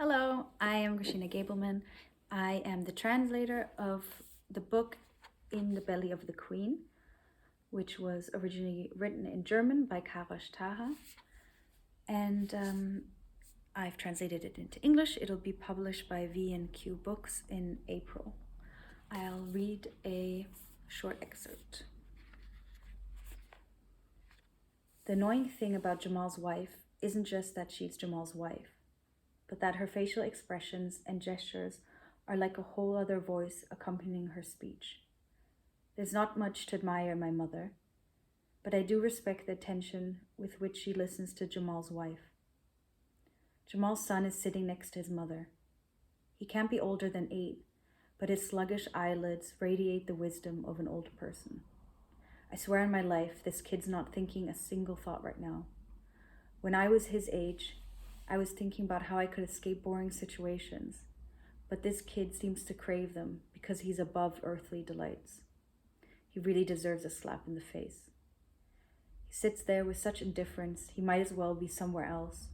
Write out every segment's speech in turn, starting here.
Hello, I am Grashina Gabelmann. I am the translator of the book In the Belly of the Queen, which was originally written in German by Karosh Taha. And I've translated it into English. It'll be published by V&Q Books in April. I'll read a short excerpt. The annoying thing about Jamal's wife isn't just that she's Jamal's wife, but that her facial expressions and gestures are like a whole other voice accompanying her speech. There's not much to admire in my mother, but I do respect the attention with which she listens to Jamal's wife. Jamal's son is sitting next to his mother. He can't be older than 8, but his sluggish eyelids radiate the wisdom of an old person. I swear on my life, this kid's not thinking a single thought right now. When I was his age, I was thinking about how I could escape boring situations, but this kid seems to crave them because he's above earthly delights. He really deserves a slap in the face. He sits there with such indifference, he might as well be somewhere else.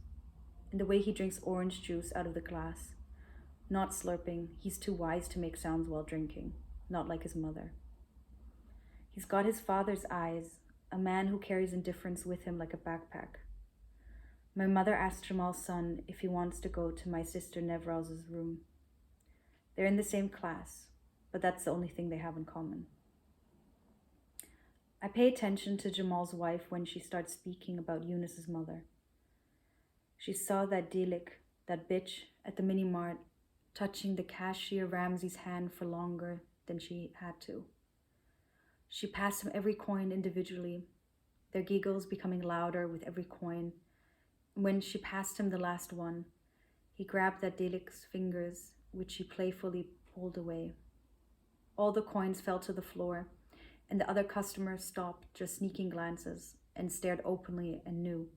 And the way he drinks orange juice out of the glass, not slurping, he's too wise to make sounds while drinking, not like his mother. He's got his father's eyes, a man who carries indifference with him like a backpack. My mother asked Jamal's son if he wants to go to my sister Nevraz's room. They're in the same class, but that's the only thing they have in common. I pay attention to Jamal's wife when she starts speaking about Yunus's mother. She saw that Dilik, that bitch, at the mini-mart, touching the cashier Ramsey's hand for longer than she had to. She passed him every coin individually, their giggles becoming louder with every coin. When she passed him the last one, he grabbed that Dilik's fingers, which she playfully pulled away. All the coins fell to the floor, and the other customers stopped, just sneaking glances, and stared openly and knew.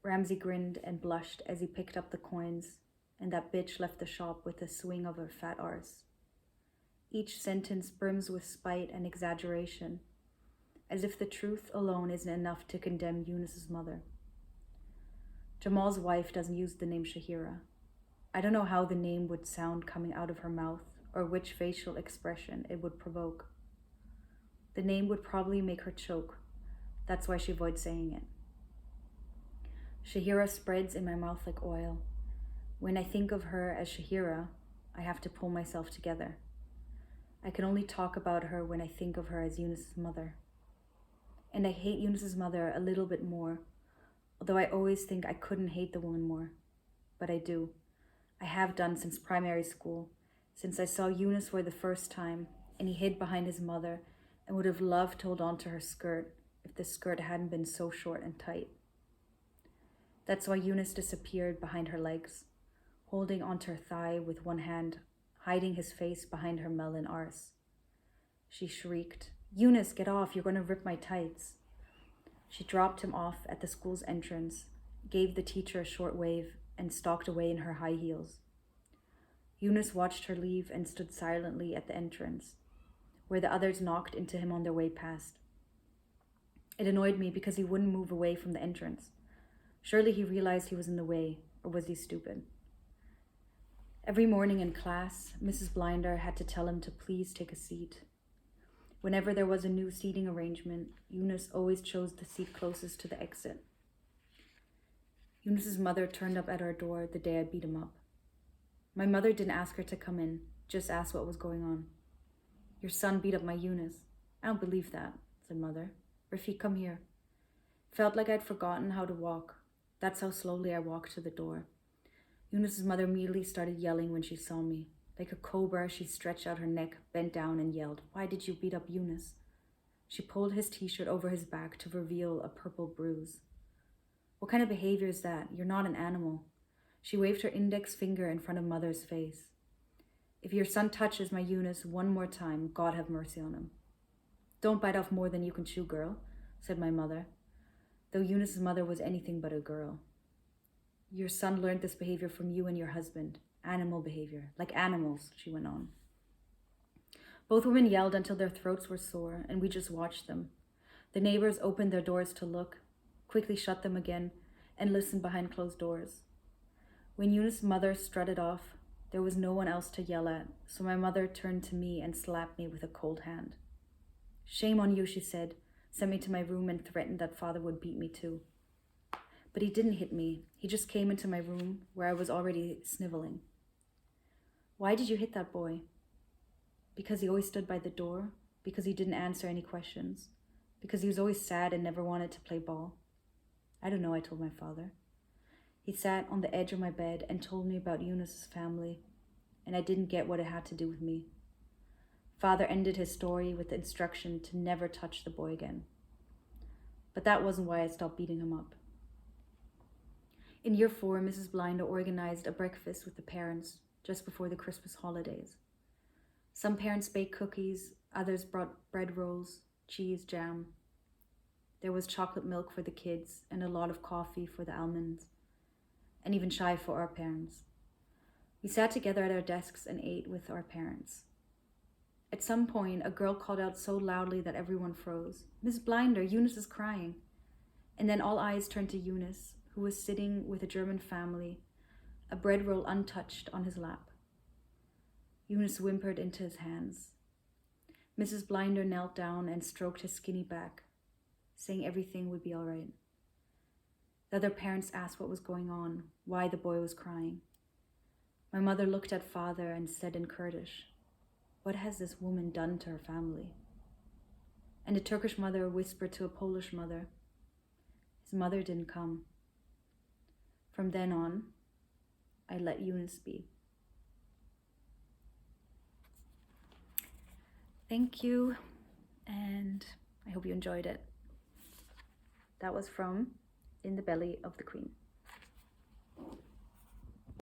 Ramsey grinned and blushed as he picked up the coins, and that bitch left the shop with a swing of her fat arse. Each sentence brims with spite and exaggeration, as if the truth alone isn't enough to condemn Yunus's mother. Jamal's wife doesn't use the name Shahira. I don't know how the name would sound coming out of her mouth or which facial expression it would provoke. The name would probably make her choke. That's why she avoids saying it. Shahira spreads in my mouth like oil. When I think of her as Shahira, I have to pull myself together. I can only talk about her when I think of her as Yunus's mother. And I hate Yunus's mother a little bit more, although I always think I couldn't hate the woman more. But I do. I have done since primary school, since I saw Yunus for the first time, and he hid behind his mother and would have loved to hold on to her skirt if the skirt hadn't been so short and tight. That's why Yunus disappeared behind her legs, holding onto her thigh with one hand, hiding his face behind her melon arse. She shrieked, "Yunus, get off, you're going to rip my tights." She dropped him off at the school's entrance, gave the teacher a short wave, and stalked away in her high heels. Yunus watched her leave and stood silently at the entrance, where the others knocked into him on their way past. It annoyed me because he wouldn't move away from the entrance. Surely he realized he was in the way, or was he stupid? Every morning in class, Mrs. Blinder had to tell him to please take a seat. Whenever there was a new seating arrangement, Yunus always chose the seat closest to the exit. Yunus's mother turned up at our door the day I beat him up. My mother didn't ask her to come in, just asked what was going on. "Your son beat up my Yunus." "I don't believe that," said Mother. "Raffiq, come here." Felt like I'd forgotten how to walk. That's how slowly I walked to the door. Yunus's mother immediately started yelling when she saw me. Like a cobra, she stretched out her neck, bent down, and yelled, "Why did you beat up Yunus?" She pulled his t-shirt over his back to reveal a purple bruise. "What kind of behavior is that? You're not an animal." She waved her index finger in front of Mother's face. "If your son touches my Yunus one more time, God have mercy on him." "Don't bite off more than you can chew, girl," said my mother, though Yunus's mother was anything but a girl. "Your son learned this behavior from you and your husband. Animal behavior. Like animals," she went on. Both women yelled until their throats were sore, and we just watched them. The neighbors opened their doors to look, quickly shut them again, and listened behind closed doors. When Yunus' mother strutted off, there was no one else to yell at, so my mother turned to me and slapped me with a cold hand. "Shame on you," she said, sent me to my room and threatened that father would beat me too. But he didn't hit me. He just came into my room where I was already sniveling. "Why did you hit that boy?" "Because he always stood by the door, because he didn't answer any questions, because he was always sad and never wanted to play ball." "I don't know," I told my father. He sat on the edge of my bed and told me about Yunus's family, and I didn't get what it had to do with me. Father ended his story with the instruction to never touch the boy again. But that wasn't why I stopped beating him up. In year 4, Mrs. Blinder organized a breakfast with the parents just before the Christmas holidays. Some parents baked cookies, others brought bread rolls, cheese, jam. There was chocolate milk for the kids and a lot of coffee for the almonds, and even chai for our parents. We sat together at our desks and ate with our parents. At some point, a girl called out so loudly that everyone froze. "Miss Blinder, Yunus is crying." And then all eyes turned to Yunus, who was sitting with a German family, a bread roll untouched on his lap. Yunus whimpered into his hands. Mrs. Blinder knelt down and stroked his skinny back, saying everything would be all right. The other parents asked what was going on, why the boy was crying. My mother looked at father and said in Kurdish, "What has this woman done to her family?" And a Turkish mother whispered to a Polish mother, "His mother didn't come." From then on, I let Younes be. Thank you, and I hope you enjoyed it. That was from In the Belly of the Queen.